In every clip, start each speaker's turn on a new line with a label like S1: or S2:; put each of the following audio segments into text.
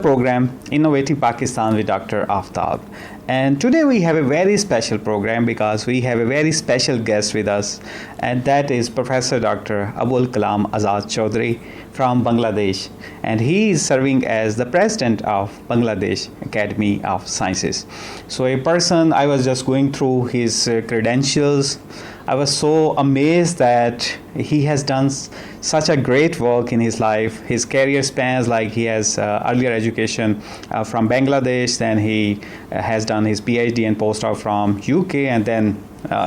S1: program Innovative Pakistan with Dr. Aftab. And today we have a very special program because we have a very special guest with us, and that is Professor Dr. Abul Kalam Azad Choudhary from Bangladesh. And he is serving as the president of Bangladesh Academy of Sciences. So I was just going through his credentials. I was so amazed that he has done such a great work in his life. His career spans, like he has earlier education from Bangladesh, then he has done his PhD and postdoc from UK, and then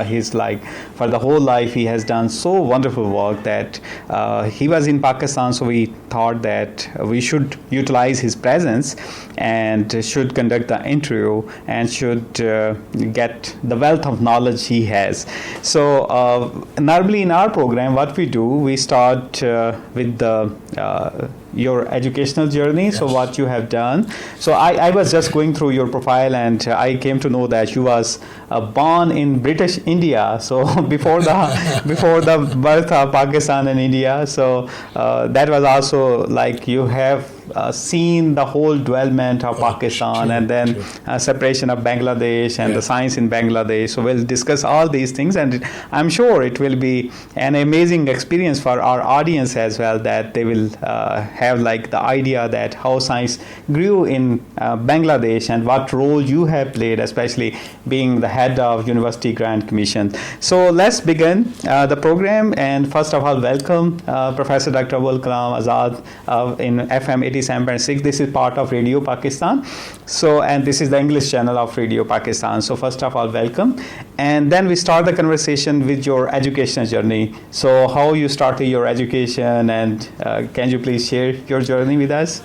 S1: he's like for the whole life he has done so wonderful work that he was in Pakistan, so we thought that we should utilize his presence and should conduct the interview and should get the wealth of knowledge he has. So normally in our program what we do, we start with the your educational journey. Yes. So what you have done. So I was just going through your profile, and I came to know that you was born in British India. So before the birth of Pakistan and India. So that was also like you have seen the whole development of Pakistan, and then separation of Bangladesh and the science in Bangladesh. So we'll discuss all these things, and I'm sure it will be an amazing experience for our audience as well, that they will have like the idea that how science grew in Bangladesh and what role you have played, especially being the head of University Grant Commission. So let's begin the program, and first of all welcome Professor Dr. Abul Kalam Azad in FM 87.6. This is part of Radio Pakistan. So, and this is the English channel of Radio Pakistan. So first of all welcome, and then we start the conversation with your educational journey. So how you started your education, and can you please share your journey with us?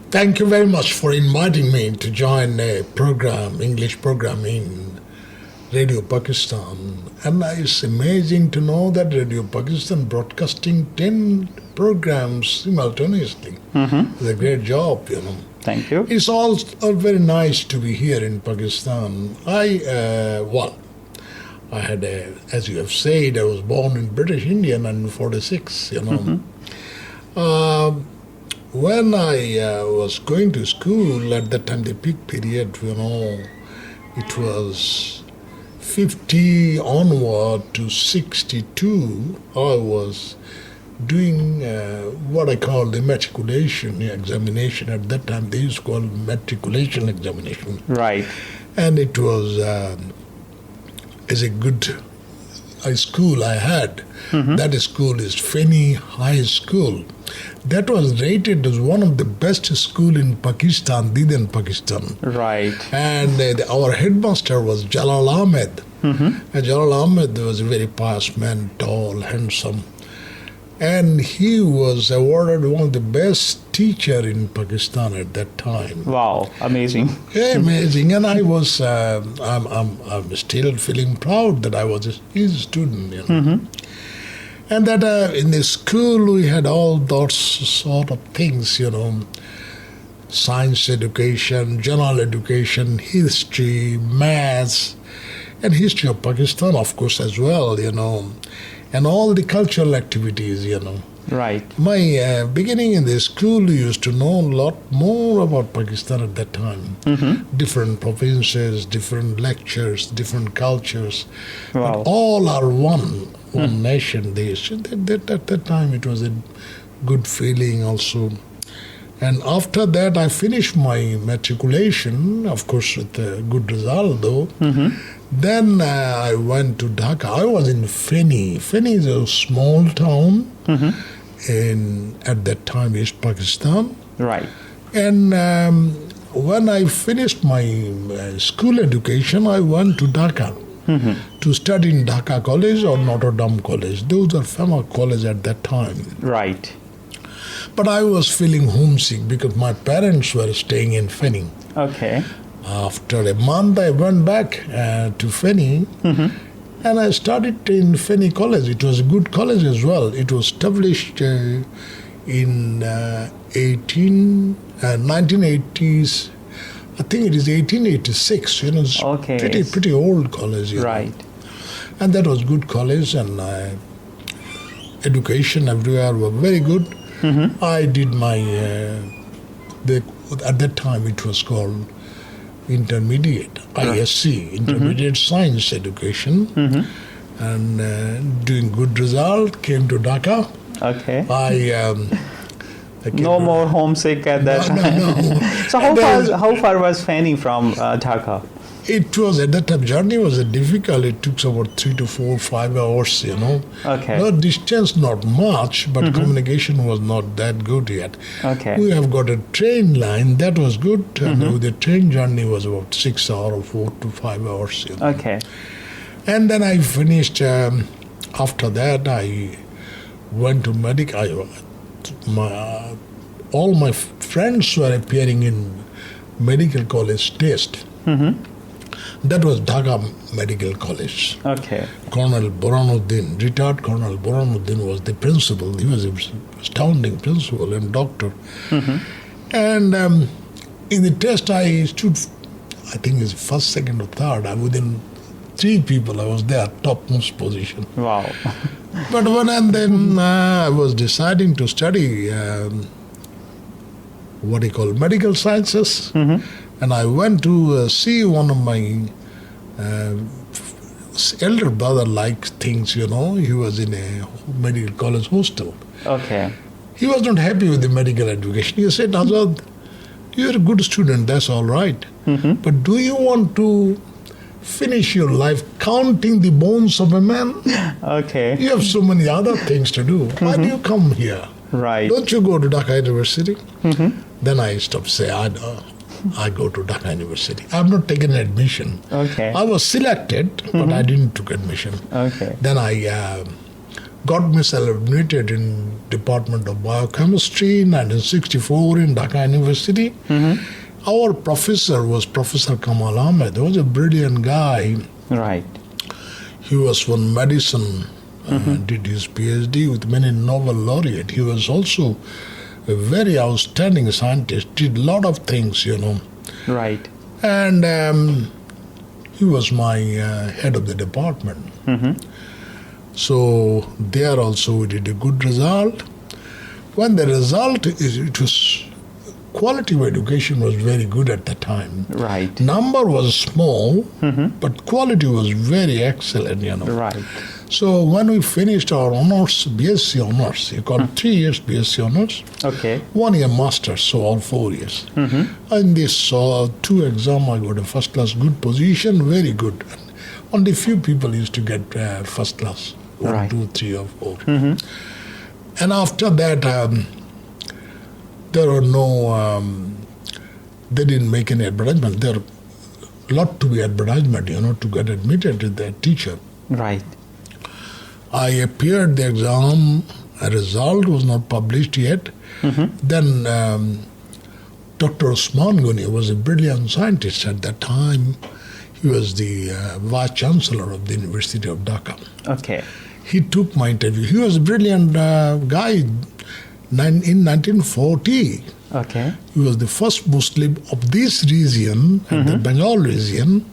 S2: Thank you very much for inviting me to join a program, English program in Radio Pakistan. And it's amazing to know that Radio Pakistan broadcasting 10 programs simultaneously. Mm-hmm. It's a great job, you know.
S1: Thank you.
S2: It's all very nice to be here in Pakistan. I had, as you have said, I was born in British India in 1946, you know. Mm-hmm. When I was going to school at that time, the peak period, you know, it was 50 onward to 62. I was doing what I call the matriculation examination. At that time, they used to call matriculation examination.
S1: Right.
S2: And it was as a good school I had. Mm-hmm. That school is Feni High School. That was rated as one of the best schools in Pakistan, then Pakistan.
S1: Right.
S2: And our headmaster was Jalal Ahmad. Mm-hmm. And Jalal Ahmad was a very pious man, tall, handsome. And he was awarded one of the best teacher in Pakistan at that time.
S1: Wow, amazing.
S2: Yeah, amazing. And I was, I'm still feeling proud that I was his student, you know. Mm-hmm. And that in the school we had all those sort of things, you know, science education, general education, history, maths, and history of Pakistan, of course, as well, you know, and all the cultural activities, you know.
S1: Right.
S2: My beginning in the school used to know a lot more about Pakistan at that time. Mm-hmm. Different provinces, different lectures, different cultures. Wow. But all are one nation. At that time it was a good feeling also. And after that I finished my matriculation, of course with a good result though. Mm-hmm. Then I went to Dhaka. I was in Feni. Feni is a small town at that time East Pakistan.
S1: Right.
S2: And when I finished my school education, I went to Dhaka to study in Dhaka College or Notre Dame College. Those are famous colleges at that time.
S1: Right.
S2: But I was feeling homesick because my parents were staying in Feni.
S1: Okay.
S2: After a month, I went back to Feni, and I studied in Feni College. It was a good college as well. It was established in 1980s. I think it is 1886. You know, it's pretty old college.
S1: Right.
S2: Know. And that was good college, and education everywhere were very good. Mm-hmm. I did my at that time it was called intermediate, ISC, Intermediate Science Education, and doing good result, came to Dhaka.
S1: Okay.
S2: I
S1: No more homesick at that time.
S2: No.
S1: So how far was Fanny from Dhaka?
S2: It was, at that time, journey was difficult. It took about 3 to 4, 5 hours,
S1: Okay.
S2: No distance, not much, but communication was not that good yet.
S1: Okay.
S2: We have got a train line, that was good. And the train journey was about 6 hours, 4 to 5 hours.
S1: Okay.
S2: And then I finished, after that I went to medical. All my friends were appearing in medical college test. That was Dhaka Medical College.
S1: Okay.
S2: Colonel Burhanuddin, retired Colonel Burhanuddin was the principal. He was an astounding principal and doctor. And in the test I stood, I think it's first, second or third. Within 3 people I was there, topmost position.
S1: Wow.
S2: But when and then I was deciding to study medical sciences. And I went to see one of my elder brother like things, He was in a medical college hostel.
S1: Okay.
S2: He was not happy with the medical education. He said, Azad, you're a good student, that's all right. But do you want to finish your life counting the bones of a man?
S1: Okay.
S2: You have so many other things to do. Why do you come here?
S1: Right.
S2: Don't you go to Dhaka University? Then I stopped saying, I go to Dhaka University. I have not taken admission.
S1: Okay.
S2: I was selected, but I didn't take admission.
S1: Okay.
S2: Then I got myself admitted in Department of Biochemistry in 1964 in Dhaka University. Our professor was Professor Kamal Ahmad. He was a brilliant guy.
S1: Right.
S2: He was from medicine, did his PhD with many Nobel laureate. He was also a very outstanding scientist, did a lot of things,
S1: Right.
S2: And he was my head of the department. So there also we did a good result. When the result quality of education was very good at the time.
S1: Right.
S2: Number was small, but quality was very excellent,
S1: Right.
S2: So when we finished our honors, BSc honors, you got 3 years BSc honors,
S1: Okay.
S2: 1 year master's, so all 4 years. In this 2 exam, I got a first class good position, very good. Only few people used to get first class, 1,
S1: Right.
S2: 2, 3 or 4. And after that, there were no, they didn't make any advertisement. There are a lot to be advertisement, to get admitted to the teacher.
S1: Right.
S2: I appeared the exam, a result was not published yet. Then Dr. Osman Ghani was a brilliant scientist at that time. He was the Vice Chancellor of the University of Dhaka.
S1: Okay.
S2: He took my interview. He was a brilliant guy. In 1940,
S1: Okay.
S2: he was the first Muslim of this region, the Bengal region,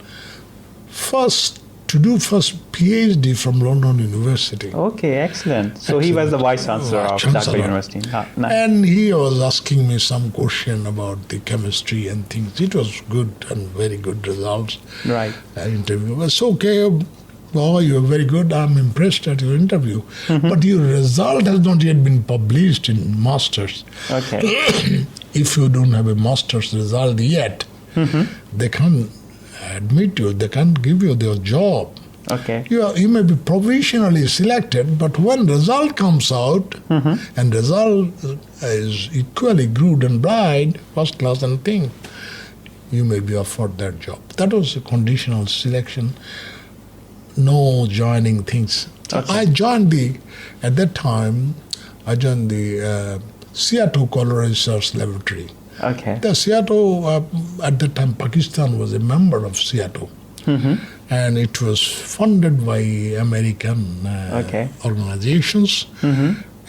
S2: to do first PhD from London University.
S1: Okay, excellent. So he was the Vice Chancellor of Dhaka University. Nice.
S2: And he was asking me some question about the chemistry and things. It was good and very good results.
S1: Right.
S2: Interview was okay. Oh, you're very good. I'm impressed at your interview. But your result has not yet been published in masters.
S1: Okay.
S2: If you don't have a master's result yet, they can't admit you. They can't give you their job.
S1: Okay.
S2: You may be provisionally selected, but when result comes out, and result is equally good and bright, first class and thing, you may be offered that job. That was a conditional selection. No joining things.
S1: Okay.
S2: I joined at that time, the Seattle Color Research Laboratory.
S1: Okay.
S2: The Seattle, at that time, Pakistan was a member of Seattle. And it was funded by American organizations.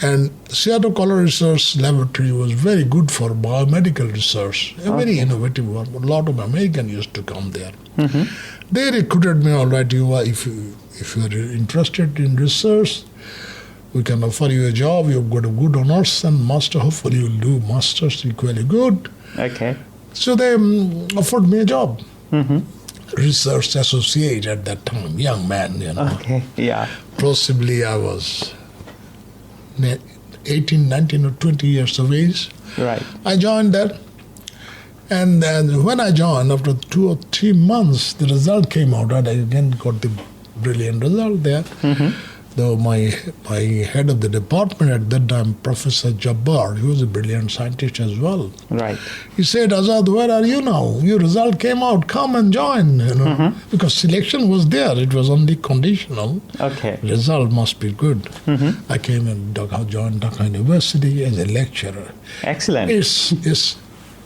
S2: And Seattle Color Research Laboratory was very good for biomedical research, a very innovative one. A lot of Americans used to come there. They recruited me, all right, if you are interested in research, We can offer you a job. You've got a good honors and master. Hopefully you'll do masters equally good.
S1: Okay.
S2: So they offered me a job. Research associate at that time, young man,
S1: Okay, yeah.
S2: Possibly I was 18, 19 or 20 years of age.
S1: Right.
S2: I joined there. And then when I joined, after 2 or 3 months, the result came out, and I again got the brilliant result there. Though my head of the department at that time, Professor Jabbar, he was a brilliant scientist as well.
S1: Right.
S2: He said, Azad, where are you now? Your result came out, come and join. Because selection was there, it was only conditional.
S1: Okay.
S2: Result must be good. I came and joined Dhaka University as a lecturer.
S1: Excellent.
S2: It's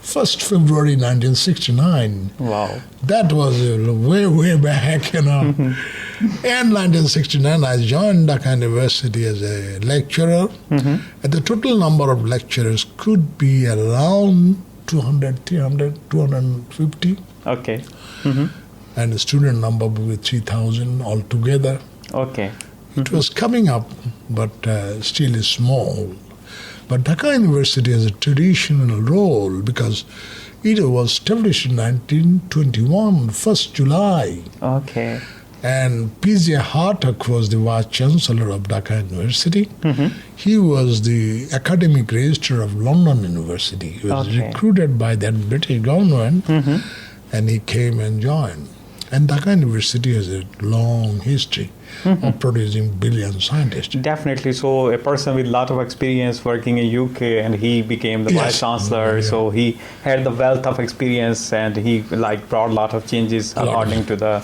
S2: 1st February 1969.
S1: Wow.
S2: That was way back, In 1969, I joined Dhaka University as a lecturer. And the total number of lecturers could be around 200, 300, 250.
S1: Okay.
S2: And the student number would be 3,000 altogether.
S1: Okay.
S2: It was coming up, but still is small. But Dhaka University has a traditional role because it was established in 1921, 1st July.
S1: Okay.
S2: And P.J. Hartak was the Vice Chancellor of Dhaka University. He was the academic registrar of London University. He was recruited by that British government, and he came and joined. And Dhaka University has a long history of producing brilliant scientists.
S1: Definitely. So a person with a lot of experience working in UK, and he became the Vice Chancellor. So he had the wealth of experience, and he brought a lot of changes according to the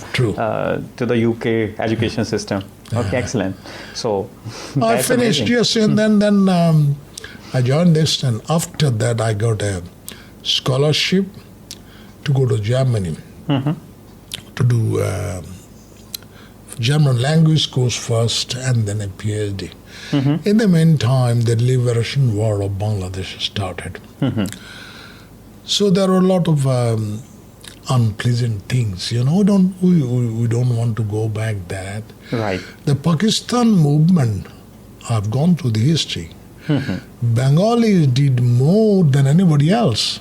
S1: UK education system. Okay, excellent. So
S2: I finished,
S1: amazing.
S2: and then I joined this, and after that I got a scholarship to go to Germany. To do German language course first and then a PhD. In the meantime, the liberation war of Bangladesh started. So there were a lot of unpleasant things. We don't want to go back that.
S1: Right.
S2: The Pakistan movement, I've gone through the history. Bengalis did more than anybody else.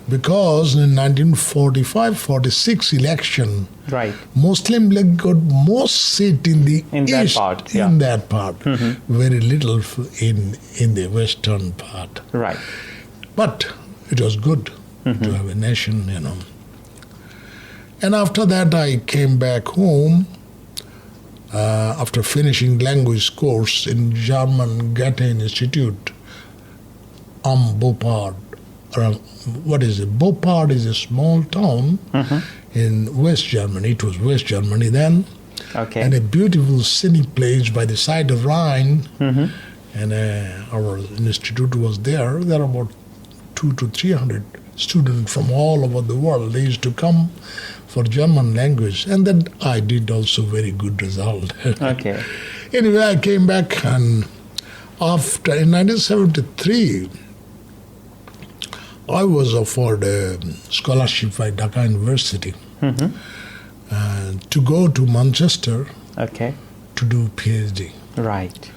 S2: Because in 1945-46 election, Muslim League got most seat in the east, that part, very little in the western part.
S1: Right.
S2: But it was good to have a nation, And after that, I came back home after finishing language course in German Goethe Institute, Bopard. What is it? Bopard is a small town in West Germany. It was West Germany then.
S1: Okay.
S2: And a beautiful scenic place by the side of Rhine. And our institute was there. There are about 200 to 300 students from all over the world. They used to come for German language. And then I did also very good result.
S1: Okay.
S2: Anyway, I came back, and in 1973, I was offered a scholarship by Dhaka University to go to Manchester to do PhD.
S1: Right.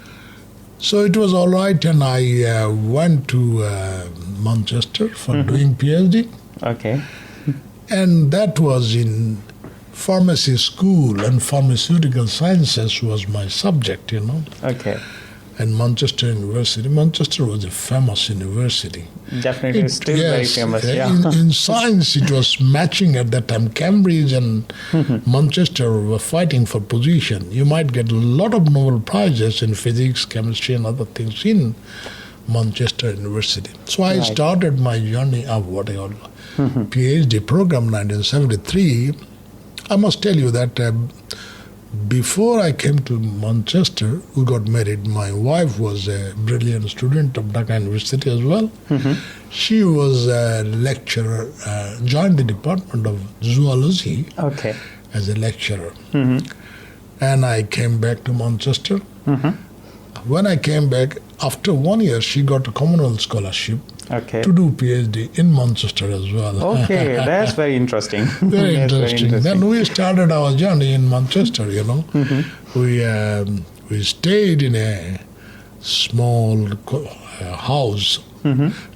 S2: So it was all right, and I went to Manchester for doing PhD.
S1: Okay.
S2: And that was in pharmacy school, and pharmaceutical sciences was my subject,
S1: Okay.
S2: And Manchester University. Manchester was a famous university.
S1: Definitely, it's still very famous.
S2: In science, it was matching at that time. Cambridge and Manchester were fighting for position. You might get a lot of Nobel Prizes in physics, chemistry, and other things in Manchester University. So I started my journey of what I call PhD program in 1973. I must tell you that before I came to Manchester, we got married. My wife was a brilliant student of Dhaka University as well. She was a lecturer, joined the Department of Zoology as a lecturer. And I came back to Manchester. When I came back, after 1 year, she got a Commonwealth scholarship to do PhD in Manchester as well.
S1: Okay, that's very interesting.
S2: Very interesting. Then we started our journey in Manchester, We stayed in a small house.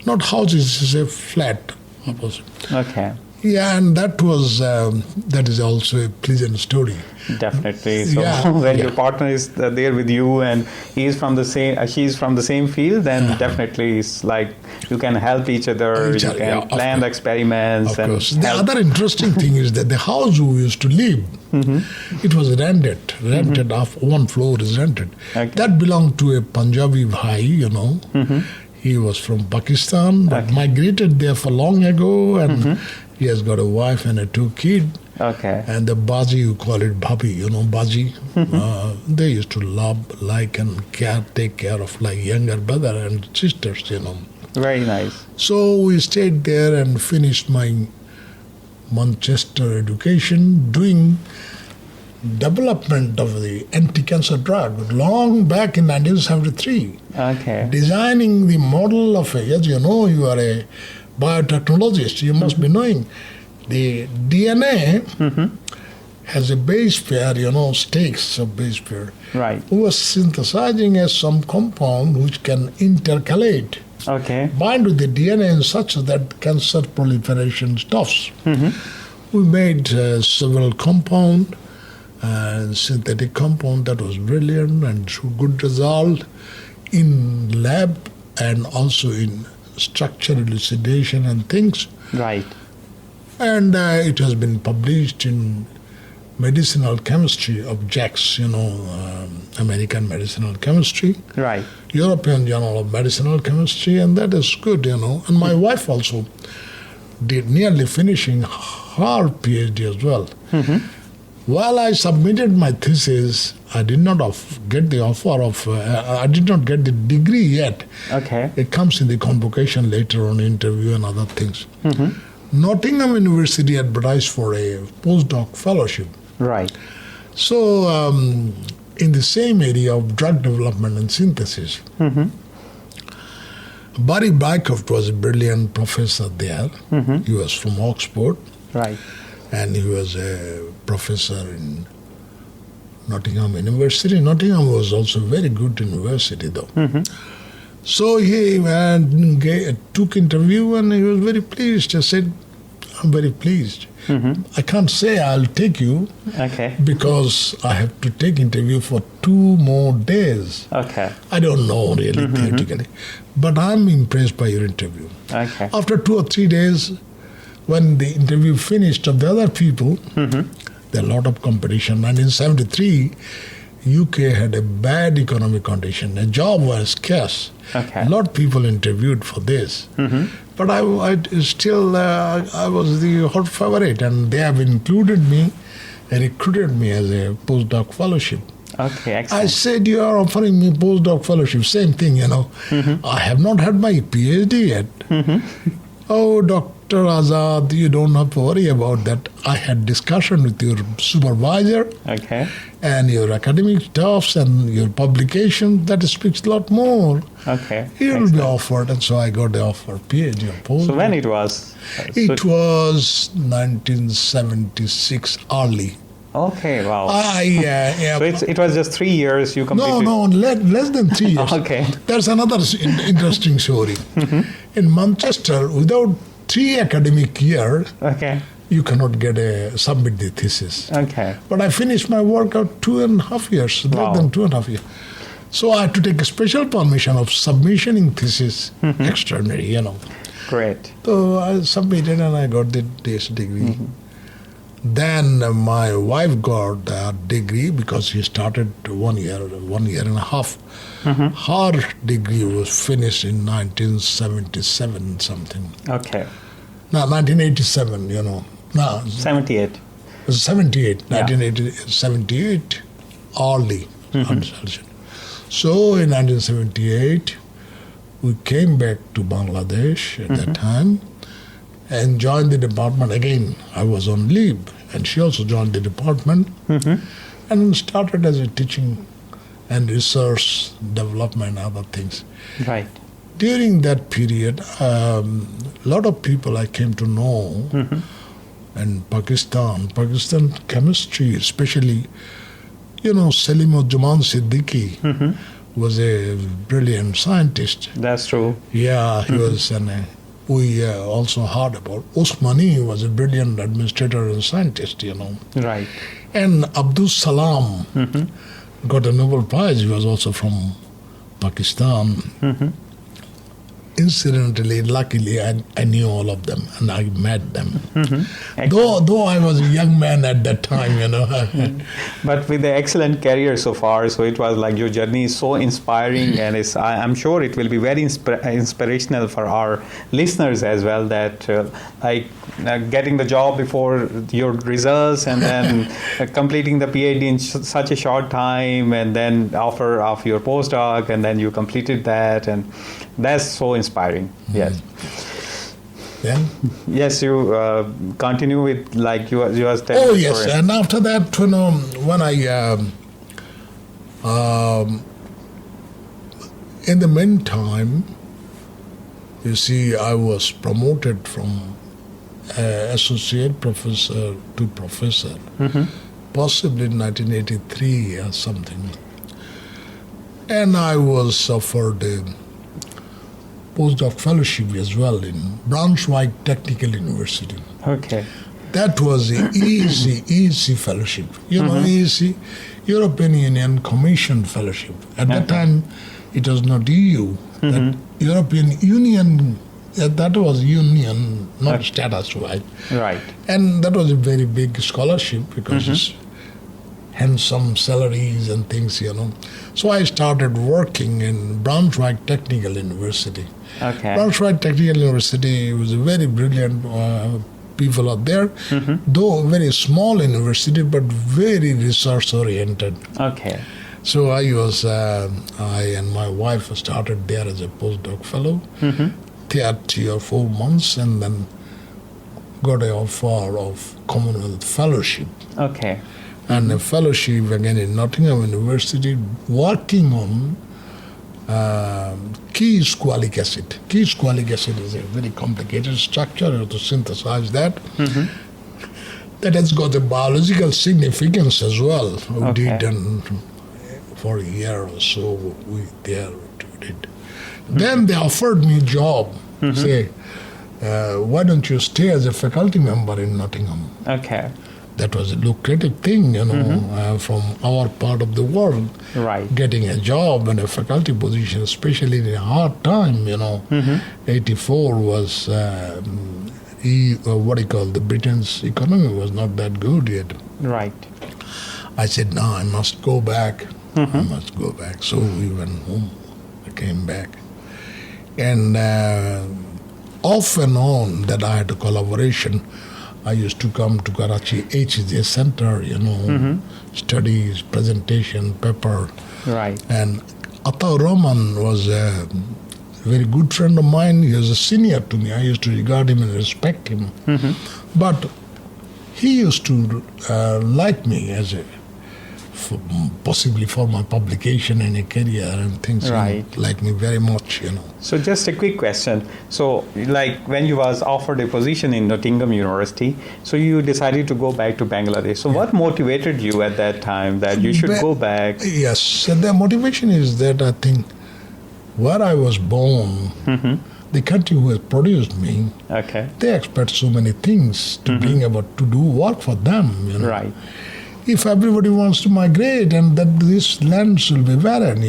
S2: Not house, it's a flat opposite.
S1: Okay.
S2: Yeah, and that is also a pleasant story.
S1: Definitely. So when your partner is there with you and she's from the same field, then definitely it's like you can help each other. You can plan the experiments.
S2: Of course. The other interesting thing is that the house we used to live, it was rented off. One floor is rented. Okay. That belonged to a Punjabi bhai, He was from Pakistan, but migrated there for long ago, and he has got a wife and 2 kids.
S1: Okay.
S2: And the Baji, you call it Bhabi, Baji, they used to love, like, and take care of like younger brother and sisters,
S1: Very nice.
S2: So we stayed there and finished my Manchester education, doing development of the anti-cancer drug long back in 1973.
S1: Okay.
S2: Designing the model of as you know, you are a biotechnologist, you must be knowing the DNA has a base pair, stakes of base pair.
S1: Right.
S2: We were synthesizing as some compound which can intercalate, bind with the DNA in such that cancer proliferation stops. We made several compound and synthetic compound that was brilliant and showed good result in lab and also in structure elucidation and things.
S1: Right.
S2: And it has been published in medicinal chemistry of JACS, American Medicinal Chemistry.
S1: Right.
S2: European Journal of Medicinal Chemistry, and that is good, And my wife also did nearly finishing her PhD as well. While I submitted my thesis, I did not get the offer of, I did not get the degree yet.
S1: Okay.
S2: It comes in the convocation later on, interview and other things. Nottingham University advertised for a postdoc fellowship.
S1: Right.
S2: So, in the same area of drug development and synthesis, Barry Bycroft was a brilliant professor there. He was from Oxford.
S1: Right.
S2: And he was a professor in Nottingham University. Nottingham was also a very good university, though. So he took interview and he was very pleased. I said, I'm very pleased. I can't say I'll take you because I have to take interview for 2 more days.
S1: Okay.
S2: I don't know really theoretically. But I'm impressed by your interview.
S1: Okay.
S2: After 2 or 3 days, when the interview finished of the other people, there are a lot of competition. And in 1973, UK had a bad economic condition. A job was scarce. A lot of people interviewed for this. But I was the hot favorite, and they have included me and recruited me as a postdoc fellowship.
S1: Okay, excellent.
S2: I said, you are offering me postdoc fellowship. Same thing, I have not had my PhD yet. Oh, Dr. Azad, you don't have to worry about that. I had discussion with your supervisor and your academic staffs and your publication. That speaks a lot more. You will be offered. And so I got the offer, PhD or postdoc.
S1: So when it was?
S2: It was 1976 early.
S1: Okay, wow.
S2: So
S1: it was just 3 years you completed?
S2: No, less than 3 years. There's another interesting story. In Manchester, without 3 academic years, you cannot submit the thesis. But I finished my work out 2.5 years, less than 2.5 years. So I had to take a special permission of submitting thesis, extraordinary,
S1: Great.
S2: So I submitted and I got this degree. Then my wife got a degree because she started 1 year and a half. Her degree was finished in 1977 something. No, 1987, No.
S1: 78.
S2: 78, 1978, early. So in 1978, we came back to Bangladesh at that time and joined the department again. I was on leave, and she also joined the department and started as a teaching and research development, other things.
S1: Right.
S2: During that period, a lot of people I came to know in Pakistan chemistry, especially, Salim Jaman Siddiqui was a brilliant scientist.
S1: That's true.
S2: Yeah, he was, and we also heard about Usmani was a brilliant administrator and scientist,
S1: Right.
S2: And Abdul Salam got a Nobel Prize. He was also from Pakistan. Incidentally, luckily, I knew all of them and I met them. Though I was a young man at that time,
S1: But with the excellent career so far, so it was like your journey is so inspiring, and I'm sure it will be very inspirational for our listeners as well, that getting the job before your results, and then completing the PhD in such a short time, and then offer of your postdoc, and then you completed that, and that's so inspiring. Yes.
S2: Then?
S1: Yes, you continue with you was telling.
S2: Oh yes, and after that, when I in the meantime, you see, I was promoted from associate professor to professor, possibly in 1983 or something, and I was offered a postdoc fellowship as well in Braunschweig Technical University.
S1: Okay.
S2: That was an easy fellowship. Easy European Union Commission fellowship. At that time, it was not EU. That European Union, that was union, not status, right?
S1: Right.
S2: And that was a very big scholarship because it's handsome salaries and things, So I started working in Braunschweig Technical University.
S1: Okay.
S2: Braunschweig Technical University was a very brilliant people out there, though a very small university, but very research oriented.
S1: Okay.
S2: So I and my wife started there as a postdoc fellow, 3 or 4 months, and then got an offer of Commonwealth Fellowship.
S1: Okay.
S2: And a fellowship again in Nottingham University, working on key squalic acid. Key squalic acid is a very complicated structure. You have to synthesize that. That has got a biological significance as well. We did, and for a year or so, we did. Then they offered me a job. Say, why don't you stay as a faculty member in Nottingham?
S1: Okay.
S2: That was a lucrative thing, from our part of the world.
S1: Right.
S2: Getting a job and a faculty position, especially in a hard time, 84 was, the Britain's economy was not that good yet.
S1: Right.
S2: I said, no, I must go back. I must go back. So we went home. I came back. And off and on that I had a collaboration. I used to come to Karachi HJ Center, studies, presentation, paper.
S1: Right.
S2: And Atta Rahman was a very good friend of mine. He was a senior to me. I used to regard him and respect him. But he used to like me as possibly for my publication and a career and things.
S1: Right.
S2: Like me very much,
S1: So just a quick question. So when you was offered a position in Nottingham University, so you decided to go back to Bangladesh. So what motivated you at that time that you should go back?
S2: Yes, and the motivation is that I think where I was born, the country who has produced me, they expect so many things to being able to do work for them.
S1: Right.
S2: If everybody wants to migrate, and that this lands will be barren,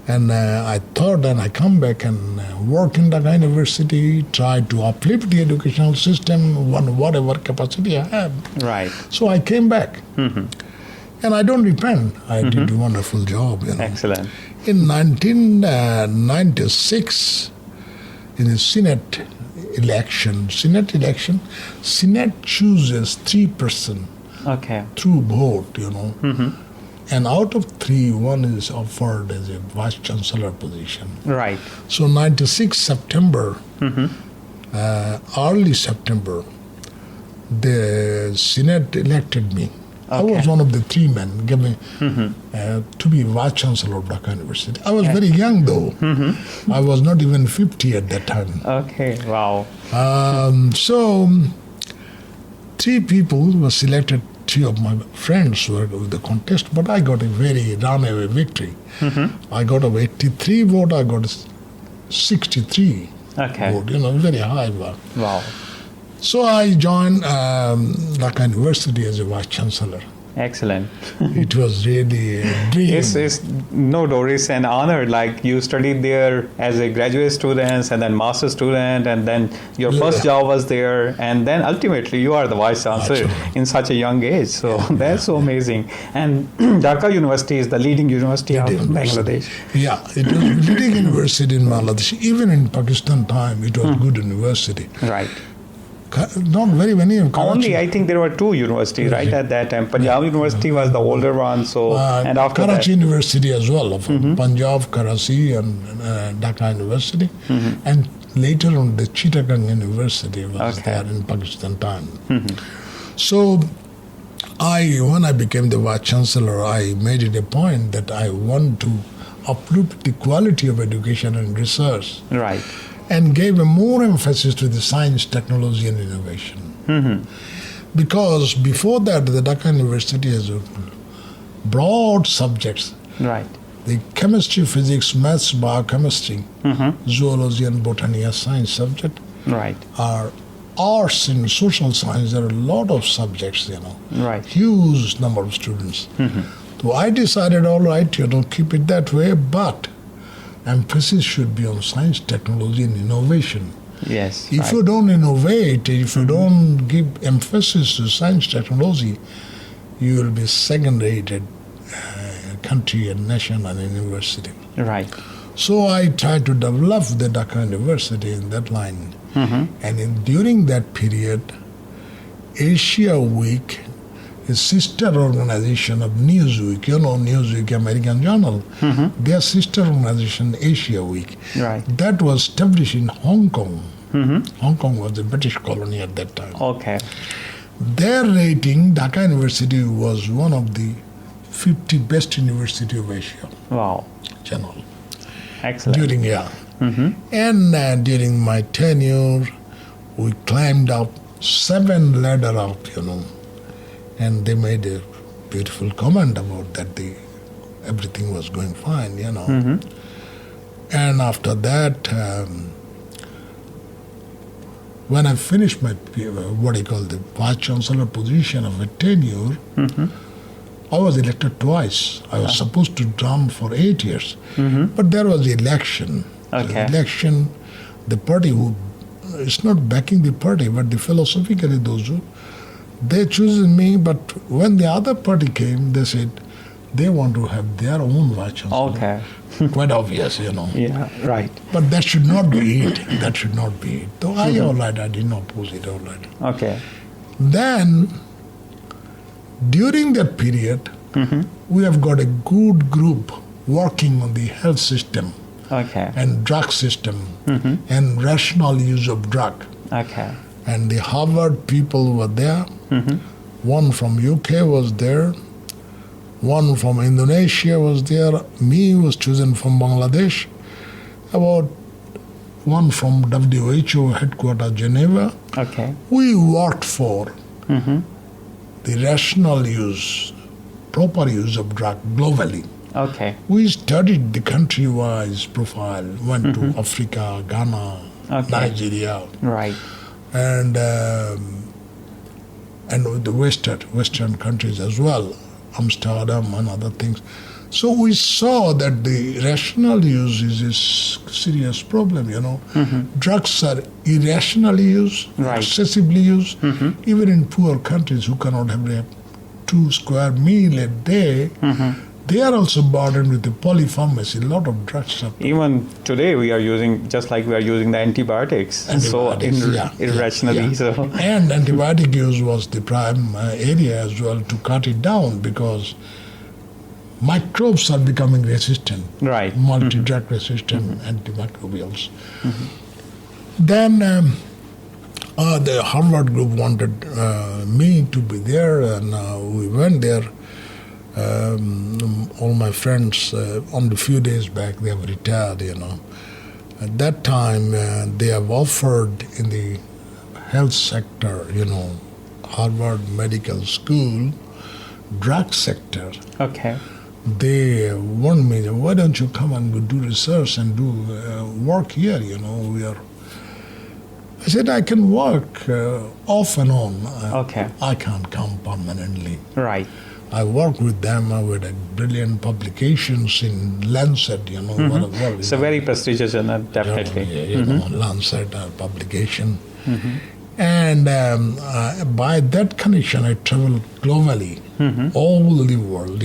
S2: And I thought, and I come back and work in Dhaka University, try to uplift the educational system, whatever capacity I have.
S1: Right.
S2: So I came back. And I don't repent. I did a wonderful job.
S1: Excellent.
S2: In 1996, in the Senate election, Senate chooses 3% through vote, And out of 3, 1 is offered as a vice chancellor position.
S1: Right.
S2: So 96 September, early September, the Senate elected me. I was one of the 3 men given to be vice chancellor of Dhaka University. I was very young though. I was not even 50 at that time.
S1: Okay, wow.
S2: So 3 people were selected three of my friends were with the contest, but I got a very runaway victory. I got a 83 vote, I got a 63 vote, very high one.
S1: Wow.
S2: So I joined Dhaka University as a vice chancellor.
S1: Excellent.
S2: It was really a dream.
S1: It's no doubt, it's an honor. Like you studied there as a graduate student and then master student, and then your first job was there, and then ultimately you are the vice chancellor in such a young age. So that's so amazing. And Dhaka University is the leading university of Bangladesh.
S2: Yeah, it was the leading university in Bangladesh. Even in Pakistan time, it was a good university.
S1: Right.
S2: Not very many in Karachi.
S1: Only I think there were two universities, right, at that time. Punjab University was the older one, so and after
S2: Karachi University as well, Punjab, Karachi, and Dhaka University, and later on the Chittagong University was there in Pakistan time. So, when I became the vice chancellor, I made it a point that I want to uplift the quality of education and research.
S1: Right.
S2: And gave a more emphasis to the science, technology, and innovation. Because before that, the Dhaka University has broad subjects.
S1: Right.
S2: The chemistry, physics, maths, biochemistry, zoology, and botany as science subject.
S1: Right.
S2: Are arts and social science. There are a lot of subjects,
S1: Right.
S2: Huge number of students. So I decided, all right, keep it that way, but emphasis should be on science, technology, and innovation.
S1: Yes.
S2: If you don't innovate, if you don't give emphasis to science, technology, you will be second-rated country and nation and university.
S1: Right.
S2: So I tried to develop the Dhaka University in that line. And during that period, Asia Week, a sister organization of Newsweek, Newsweek, American Journal, their sister organization, Asia Week.
S1: Right.
S2: That was established in Hong Kong. Hong Kong was a British colony at that time.
S1: Okay.
S2: Their rating, Dhaka University was one of the 50 best university of Asia.
S1: Wow.
S2: Journal.
S1: Excellent.
S2: And during my tenure, we climbed up 7 ladder up, and they made a beautiful comment about that. Everything was going fine, And after that, when I finished my the vice chancellor position of a tenure, I was elected twice. I was supposed to run for 8 years, but there was the election.
S1: Okay.
S2: The election, the party who it's not backing the party, but the philosophically those who they chose me. But when the other party came, they said they want to have their own vice chancellor.
S1: Okay.
S2: Quite obvious,
S1: Yeah, right.
S2: But that should not be it. That should not be it. Though I didn't oppose it, all right.
S1: Okay.
S2: Then, during that period, we have got a good group working on the health system and drug system and rational use of drug.
S1: Okay.
S2: And the Harvard people were there. One from UK was there. One from Indonesia was there. Me was chosen from Bangladesh. About one from WHO headquarters, Geneva.
S1: Okay.
S2: We worked for the rational use, proper use of drug globally.
S1: Okay.
S2: We studied the country-wise profile, went to Africa, Ghana, Nigeria.
S1: Right.
S2: And the Western countries as well, Amsterdam and other things. So we saw that the rational use is a serious problem, Drugs are irrationally used, excessively used. Even in poor countries who cannot have a 2 square meal a day, they are also burdened with the polypharmacy, a lot of drugs.
S1: Even today we are using, just like we are using the antibiotics. Irrationally. So.
S2: And antibiotic use was the prime area as well to cut it down, because microbes are becoming resistant.
S1: Right.
S2: Multi-drug resistant antimicrobials. Then the Harvard group wanted me to be there, and we went there. All my friends, on the few days back, they have retired, At that time, they have offered in the health sector, Harvard Medical School drug sector.
S1: Okay.
S2: They warned me, why don't you come and do research and do work here, we are. I said, I can work off and on.
S1: Okay.
S2: I can't come permanently.
S1: Right.
S2: I work with them. I had brilliant publications in Lancet,
S1: It's a very prestigious journal, definitely.
S2: Lancet publication. And by that connection, I traveled globally, all the world,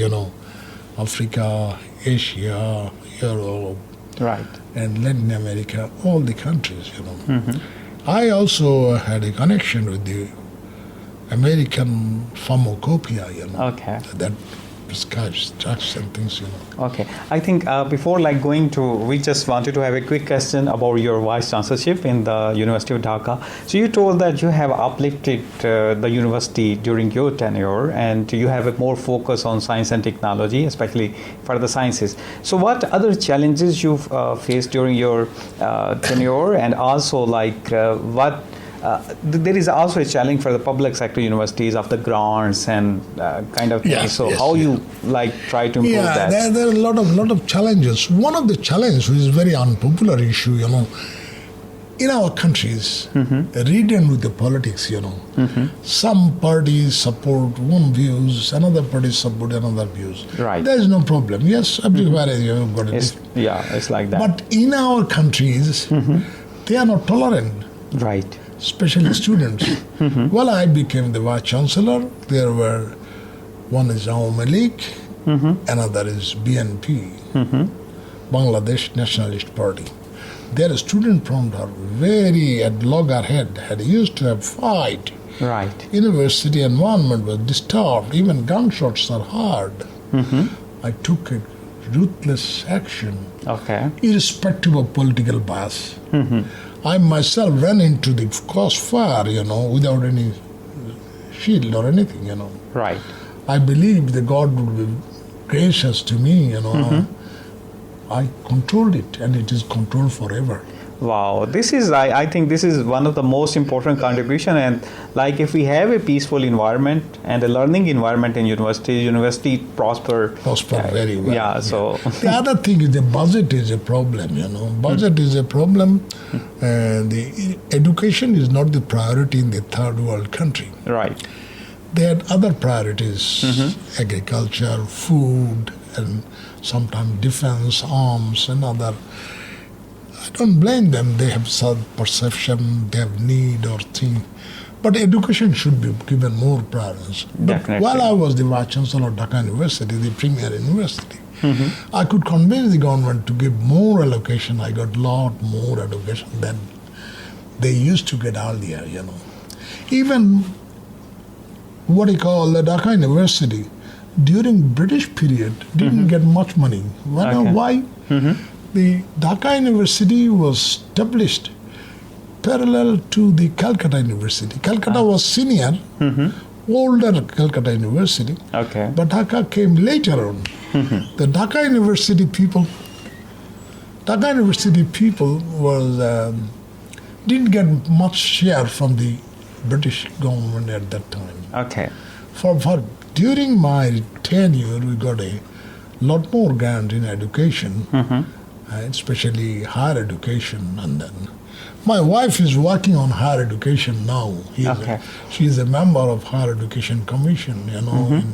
S2: Africa, Asia, Europe,
S1: right,
S2: and Latin America, all the countries, I also had a connection with the American pharmacopoeia,
S1: Okay.
S2: that prescribes drugs and things,
S1: Okay. I think before going to, we just wanted to have a quick question about your vice chancellorship in the University of Dhaka. So you told that you have uplifted the university during your tenure, and you have a more focus on science and technology, especially for the sciences. So what other challenges you've faced during your tenure, and also there is also a challenge for the public sector universities of the grants and kind of things. You try to improve that?
S2: Yeah, there are a lot of challenges. One of the challenges, which is a very unpopular issue, in our countries, reading with the politics, some parties support one views, another party support another views.
S1: Right.
S2: There is no problem. Yes, everywhere you've got it.
S1: It's like that.
S2: But in our countries, they are not tolerant.
S1: Right.
S2: Especially students. Well, I became the vice chancellor. There were, one is Awam Malik, another is BNP, Bangladesh Nationalist Party. Their student front are very at loggerhead, had used to have fight.
S1: Right.
S2: University environment was disturbed, even gunshots are heard. I took a ruthless action, irrespective of political bias. I myself ran into the crossfire, without any shield or anything,
S1: Right.
S2: I believe that God would be gracious to me, I controlled it, and it is controlled forever.
S1: Wow, this is, I think this is one of the most important contribution, and if we have a peaceful environment and a learning environment in university prosper
S2: very well.
S1: Yeah, so
S2: the other thing is the budget is a problem, budget is a problem. The education is not the priority in the third world country.
S1: Right.
S2: They had other priorities, agriculture, food, and sometimes defense, arms, and other. I don't blame them. They have self-perception, they have need or thing. But education should be given more priority. But while I was the vice chancellor of Dhaka University, the premier university, I could convince the government to give more allocation. I got a lot more allocation than they used to get earlier, Even what you call the Dhaka University, during British period, didn't get much money. Why? The Dhaka University was established parallel to the Calcutta University. Calcutta was senior, older Calcutta University, but Dhaka came later on. The Dhaka University people was didn't get much share from the British government at that time. For during my tenure, we got a lot more grant in education. Especially higher education, and then my wife is working on higher education now. She is a member of Higher Education Commission, in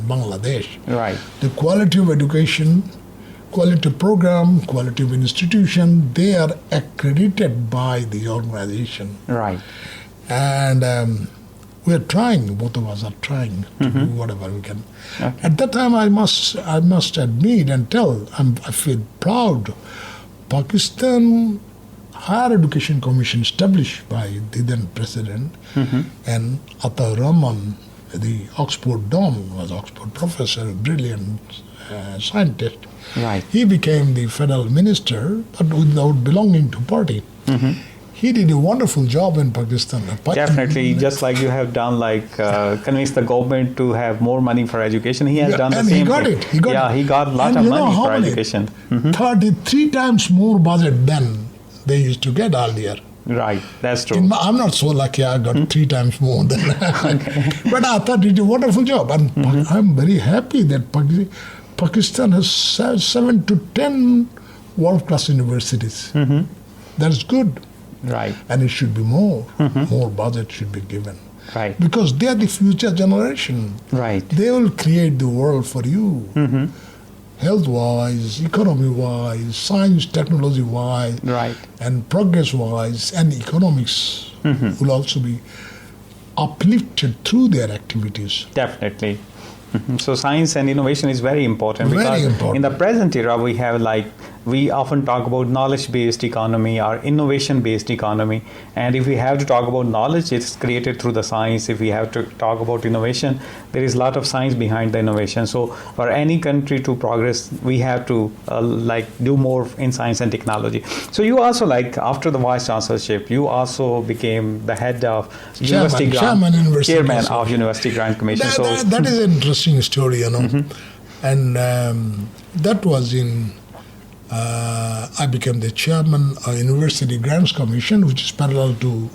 S2: Bangladesh.
S1: Right.
S2: The quality of education, quality program, quality of institution, they are accredited by the organization.
S1: Right.
S2: And we are trying. Both of us are trying to do whatever we can. At that time, I must admit and tell, I feel proud. Pakistan Higher Education Commission established by the then president, and Atta Rahman, the Oxford Don, was Oxford professor, a brilliant scientist.
S1: Right.
S2: He became the federal minister, but without belonging to party. He did a wonderful job in Pakistan.
S1: Definitely, just like you have done, convince the government to have more money for education. He has done the same thing.
S2: He got
S1: a lot of money for education.
S2: 33 times more budget than they used to get earlier.
S1: Right, that's true.
S2: I'm not so lucky. I got 3 times more than that. But I thought it was a wonderful job. And I'm very happy that Pakistan has 7 to 10 world-class universities. That's good.
S1: Right.
S2: And it should be more. More budget should be given.
S1: Right.
S2: Because they are the future generation.
S1: Right.
S2: They will create the world for you. Health-wise, economy-wise, science, technology-wise,
S1: Right.
S2: and progress-wise, and economics will also be uplifted through their activities.
S1: Definitely. So science and innovation is very important
S2: Very
S1: because
S2: important.
S1: in the present era we often talk about knowledge-based economy or innovation-based economy, and if we have to talk about knowledge, it's created through the science. If we have to talk about innovation, there is a lot of science behind the innovation. So for any country to progress, we have to do more in science and technology. So you also after the vice chancellorship, you also became the head of
S2: Chairman
S1: of University Grant Commission.
S2: That is an interesting story, and that was in. I became the chairman of University Grants Commission, which is parallel to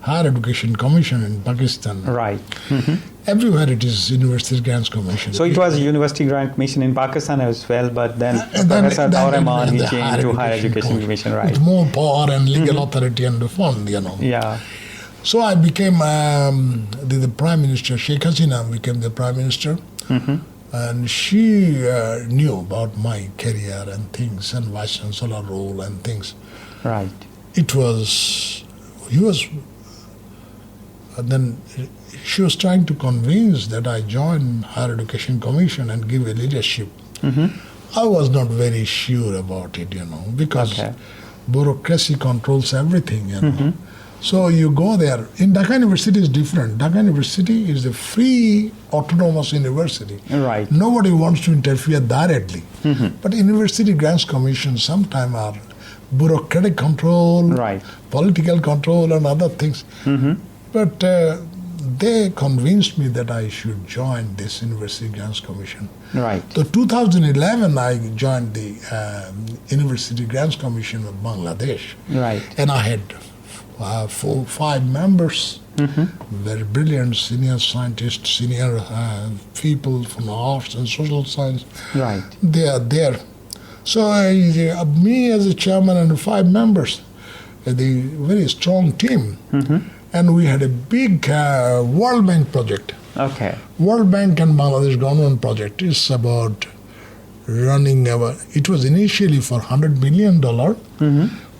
S2: Higher Education Commission in Pakistan.
S1: Right.
S2: Everywhere it is University Grants Commission.
S1: So it was a University Grant Commission in Pakistan as well, but then Professor Rahman he changed to Higher Education Commission, right?
S2: With more power and legal authority and the fund,
S1: Yeah.
S2: So I became the Prime Minister. Sheikh Hasina became the Prime Minister. And she knew about my career and things and Vice Chancellor role and things.
S1: Right.
S2: Then she was trying to convince that I join Higher Education Commission and give a leadership. I was not very sure about it, because bureaucracy controls everything, So you go there. In Dhaka University is different. Dhaka University is a free autonomous university.
S1: Right.
S2: Nobody wants to interfere directly. But University Grants Commission sometimes are bureaucratic control,
S1: Right.
S2: political control and other things. But they convinced me that I should join this University Grants Commission.
S1: Right.
S2: So 2011 I joined the University Grants Commission of Bangladesh.
S1: Right.
S2: And I had 5 members, very brilliant senior scientists, senior people from arts and social science.
S1: Right.
S2: They are there. So me as a chairman and 5 members, a very strong team. And we had a big World Bank project.
S1: Okay.
S2: World Bank and Bangladesh government project is about running it was initially for $100 million.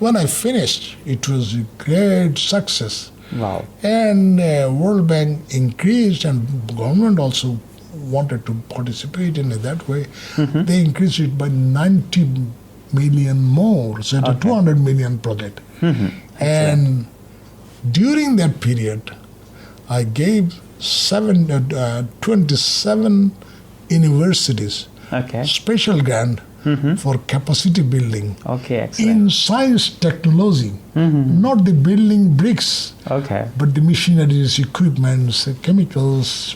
S2: When I finished, it was a great success.
S1: Wow.
S2: And World Bank increased, and government also wanted to participate in it that way. They increased it by 90 million more, so it's a 200 million project. And during that period, I gave 27 universities special grant for capacity building in science technology, not the building bricks, but the machineries, equipments, chemicals,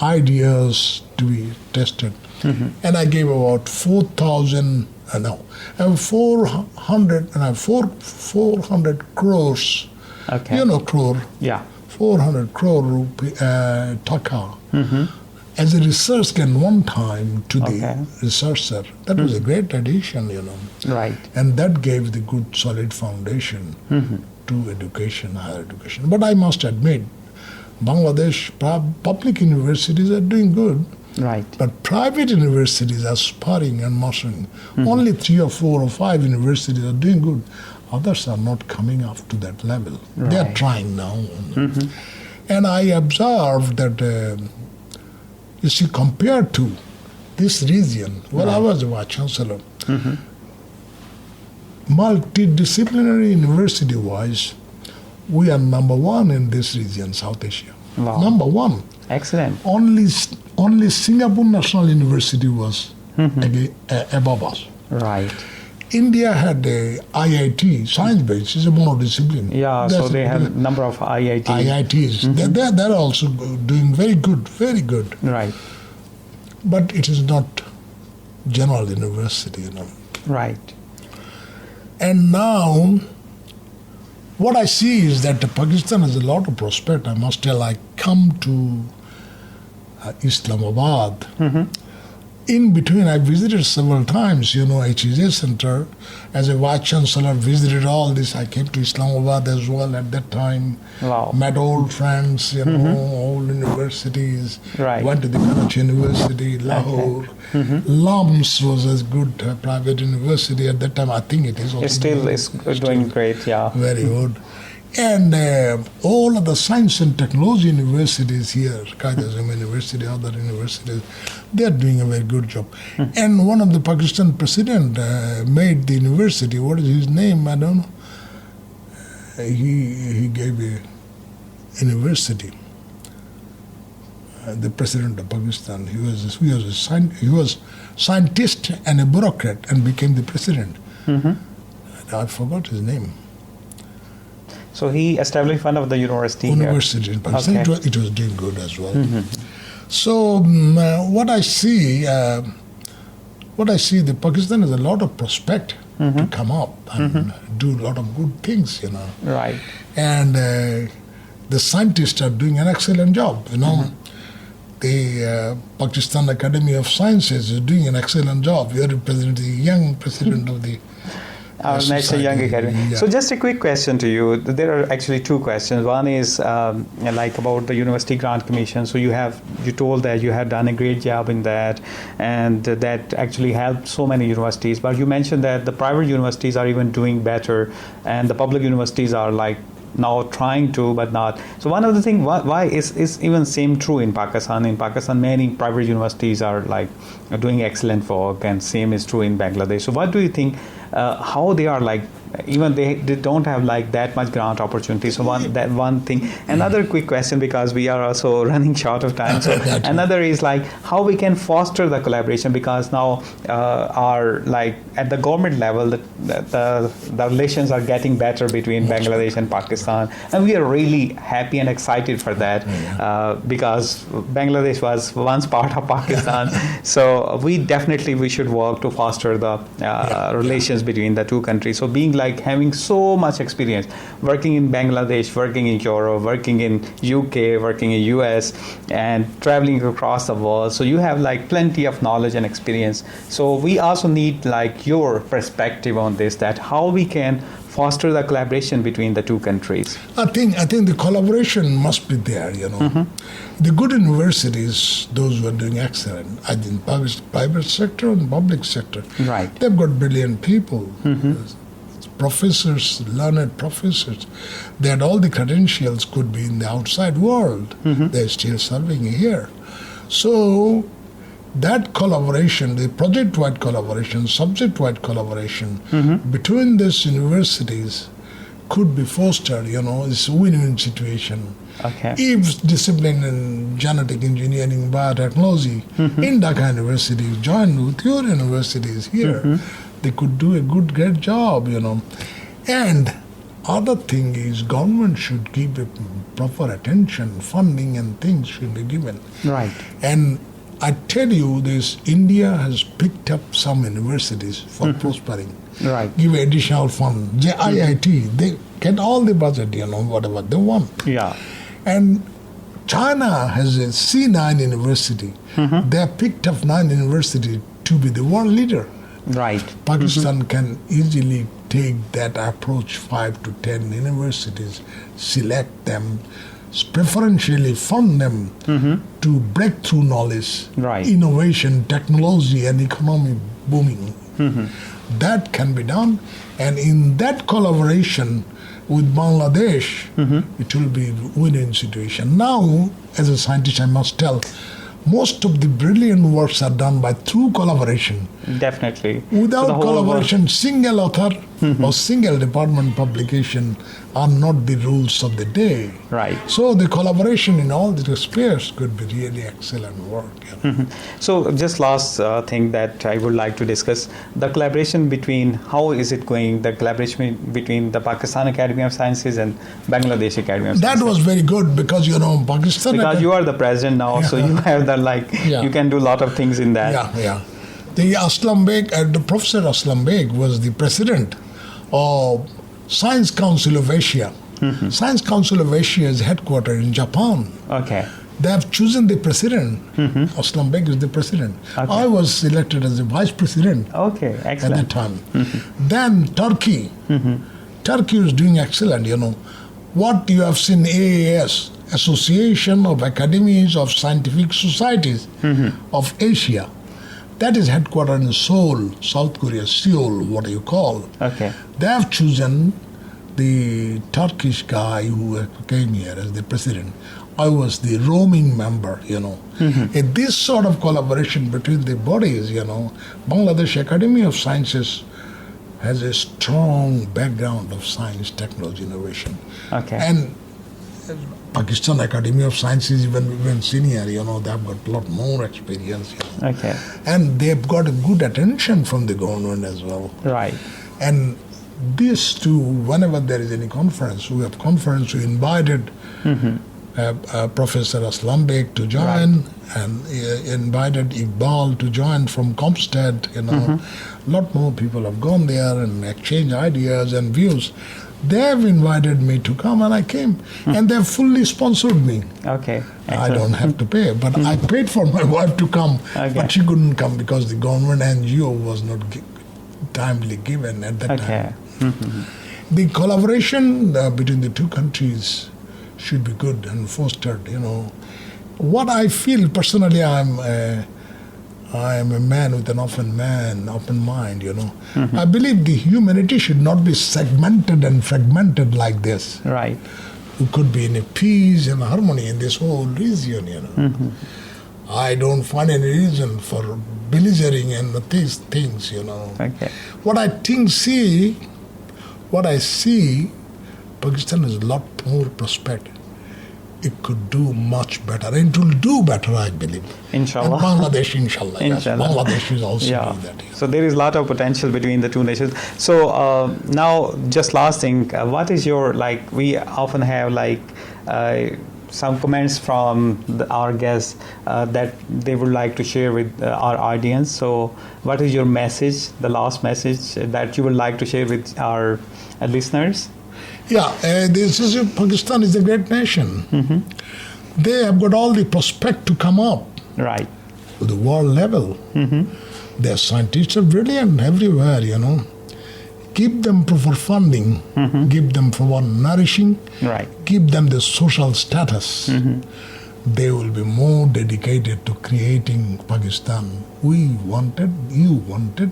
S2: ideas to be tested. And I gave about 400 crores. Crore.
S1: Yeah.
S2: 400 crore rupee taka as a research grant one time to the researcher. That was a great addition,
S1: Right.
S2: And that gave the good solid foundation to education, higher education. But I must admit, Bangladesh public universities are doing good.
S1: Right.
S2: But private universities are sputtering and mushing. Only 3 or 4 or 5 universities are doing good. Others are not coming up to that level.
S1: Right.
S2: They are trying now. And I observed that, compared to this region, I was a vice chancellor, multidisciplinary university-wise, we are number 1 in this region, South Asia.
S1: Wow.
S2: Number 1.
S1: Excellent.
S2: Only Singapore National University was above us.
S1: Right.
S2: India had a IIT, science-based, it's a monodiscipline.
S1: Yeah, so they have a number of IITs.
S2: IITs. They're also doing very good, very good.
S1: Right.
S2: But it is not general university,
S1: Right.
S2: And now what I see is that Pakistan has a lot of prospect. I must tell, I come to Islamabad. In between, I visited several times, HEJ Center. As a Vice Chancellor, visited all this. I came to Islamabad as well at that time.
S1: Wow.
S2: Met old friends, old universities.
S1: Right.
S2: Went to the Karachi University, Lahore. LUMS was a good private university at that time. I think it is also.
S1: It still is doing great, yeah.
S2: Very good. And all of the science and technology universities here, Qaeda University, other universities, they are doing a very good job. And one of the Pakistan president made the university, what is his name? I don't know. He gave a university. The president of Pakistan, he was scientist and a bureaucrat and became the president. I forgot his name.
S1: So he established one of the university
S2: University in Pakistan.
S1: Okay.
S2: It was doing good as well. So what I see, the Pakistan has a lot of prospect to come up and do a lot of good things,
S1: Right.
S2: And the scientists are doing an excellent job, The Pakistan Academy of Sciences is doing an excellent job. We are representing the young president of the
S1: Our National Young Academy.
S2: Yeah.
S1: So just a quick question to you. There are actually two questions. One is like about the University Grant Commission. So you told that you have done a great job in that, and that actually helped so many universities. But you mentioned that the private universities are even doing better, and the public universities are like now trying to, but not. So one of the things, why is even same true in Pakistan? In Pakistan, many private universities are like doing excellent work, and same is true in Bangladesh. So what do you think? How they are like, even they don't have like that much grant opportunity. So one thing. Another quick question, because we are also running short of time. So another is like how we can foster the collaboration, because now our like at the government level the relations are getting better between Bangladesh and Pakistan, and we are really happy and excited for that because Bangladesh was once part of Pakistan. So we should work to foster the relations between the two countries. So being like having so much experience working in Bangladesh, working in Europe, working in UK, working in US, and traveling across the world, so you have like plenty of knowledge and experience. So we also need like your perspective on this, that how we can foster the collaboration between the two countries.
S2: I think the collaboration must be there, The good universities, those who are doing excellent, I think private sector and public sector.
S1: Right.
S2: They've got brilliant people, professors, learned professors. They had all the credentials, could be in the outside world. They're still serving here. So that collaboration, the project-wide collaboration, subject-wide collaboration between these universities could be fostered, it's a win-win situation.
S1: Okay.
S2: If discipline in genetic engineering, biotechnology in Dhaka University joined with your universities here, they could do a great job, And other thing is government should give a proper attention, funding and things should be given.
S1: Right.
S2: And I tell you this, India has picked up some universities for prospering.
S1: Right.
S2: Give additional fund. IIT, they get all the budget, whatever they want.
S1: Yeah.
S2: And China has a C9 university. They have picked up 9 universities to be the world leader.
S1: Right.
S2: Pakistan can easily take that approach, 5 to 10 universities, select them, preferentially fund them to breakthrough knowledge,
S1: Right.
S2: innovation, technology, and economic booming. That can be done, and in that collaboration with Bangladesh, it will be a win-win situation. Now, as a scientist, I must tell, most of the brilliant works are done through collaboration.
S1: Definitely.
S2: Without collaboration, single author or single department publication are not the rules of the day.
S1: Right.
S2: So the collaboration in all the spheres could be really excellent work.
S1: So just last thing that I would like to discuss, the collaboration between, how is it going, the collaboration between the Pakistan Academy of Sciences and Bangladesh Academy of Sciences?
S2: That was very good because, Pakistan...
S1: Because you are the president now, so you have you can do a lot of things in that.
S2: Yeah. The Aslam Beg, the Professor Aslam Beg was the president of Science Council of Asia. Science Council of Asia is headquartered in Japan.
S1: Okay.
S2: They have chosen the president. Aslam Beg is the president.
S1: Okay.
S2: I was elected as the vice president
S1: Okay, excellent.
S2: at that time. Then Turkey. Turkey is doing excellent, What you have seen, AAS, Association of Academies of Scientific Societies of Asia. That is headquartered in Seoul, South Korea, Seoul, what do you call.
S1: Okay.
S2: They have chosen the Turkish guy who came here as the president. I was the roaming member, In this sort of collaboration between the bodies, Bangladesh Academy of Sciences has a strong background of science, technology, innovation.
S1: Okay.
S2: And Pakistan Academy of Sciences, even senior, they've got a lot more experience.
S1: Okay.
S2: And they've got a good attention from the government as well.
S1: Right.
S2: And these two, whenever there is any conference, we invited Professor Aslam Beg to join, and invited Iqbal to join from Comstead. A lot more people have gone there and exchanged ideas and views. They've invited me to come, and I came, and they've fully sponsored me.
S1: Okay.
S2: I don't have to pay, but I paid for my wife to come, but she couldn't come because the government NGO was not timely given at that time. The collaboration between the two countries should be good and fostered. What I feel personally, I am a man with an open mind. I believe the humanity should not be segmented and fragmented like this.
S1: Right.
S2: We could be in a peace and harmony in this whole region. I don't find any reason for belligerent and these things.
S1: Okay.
S2: What I see, Pakistan is a lot more prospect. It could do much better. It will do better, I believe.
S1: Inshallah.
S2: And Bangladesh, inshallah. Yes. Bangladesh is also doing that.
S1: So there is a lot of potential between the two nations. So now, just last thing, what is your, we often have some comments from our guests that they would like to share with our audience. So what is your message, the last message that you would like to share with our listeners?
S2: Yeah, Pakistan is a great nation. They have got all the prospect to come up.
S1: Right.
S2: To the world level. Their scientists are brilliant everywhere, Give them proper funding, give them proper nourishing, give them the social status. They will be more dedicated to creating Pakistan. We wanted, you wanted,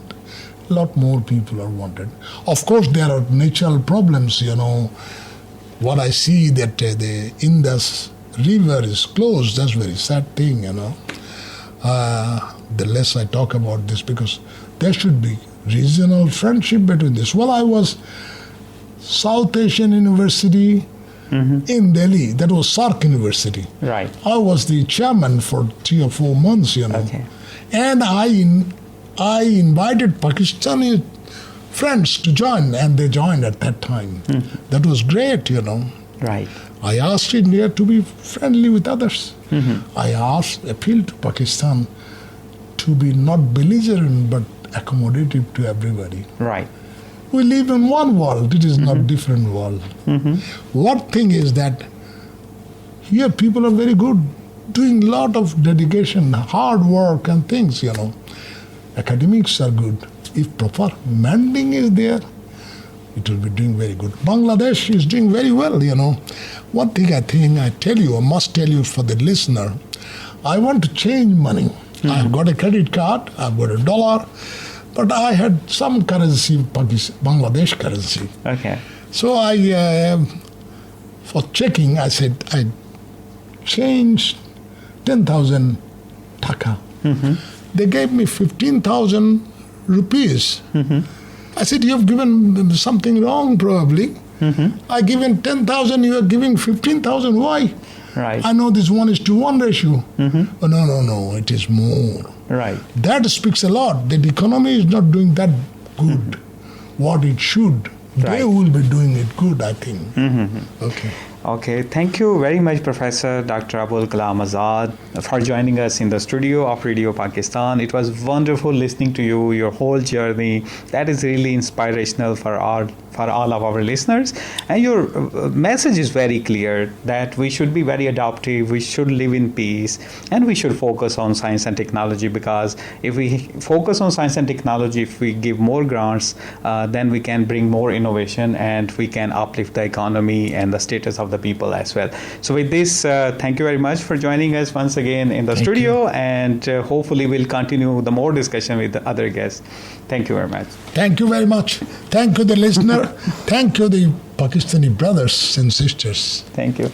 S2: a lot more people are wanted. Of course, there are natural problems, What I see that the Indus River is closed, that's a very sad thing, The less I talk about this, because there should be regional friendship between this. Well, I was South Asian University in Delhi. That was SARC University.
S1: Right.
S2: I was the chairman for 3 or 4 months,
S1: Okay.
S2: And I invited Pakistani friends to join, and they joined at that time. That was great,
S1: Right.
S2: I asked India to be friendly with others. I appealed to Pakistan to be not belligerent but accommodative to everybody.
S1: Right.
S2: We live in one world. It is not different world. What thing is that here people are very good, doing a lot of dedication, hard work and things, Academics are good. If proper mending is there, it will be doing very good. Bangladesh is doing very well, One thing I must tell you for the listener, I want to change money. I've got a credit card, I've got $1, but I had some currency, Bangladesh currency.
S1: Okay.
S2: So for checking, I said, I changed 10,000 taka. They gave me 15,000 rupees. I said, you have given something wrong probably. I given 10,000, you are giving 15,000, why?
S1: Right.
S2: I know this 1:1 ratio. Oh, no, it is more.
S1: Right.
S2: That speaks a lot. The economy is not doing that good, what it should. They will be doing it good, I think. Okay.
S1: Thank you very much, Professor Dr. Abul Kalam Azad, for joining us in the studio of Radio Pakistan. It was wonderful listening to you, your whole journey. That is really inspirational for for all of our listeners. And your message is very clear that we should be very adaptive, we should live in peace, and we should focus on science and technology, because if we focus on science and technology, if we give more grants, then we can bring more innovation and we can uplift the economy and the status of the people as well. So with this, thank you very much for joining us once again in the studio, and hopefully we'll continue the more discussion with the other guests. Thank you very much.
S2: Thank you very much. Thank you, the listener. Thank you, the Pakistani brothers and sisters.
S1: Thank you.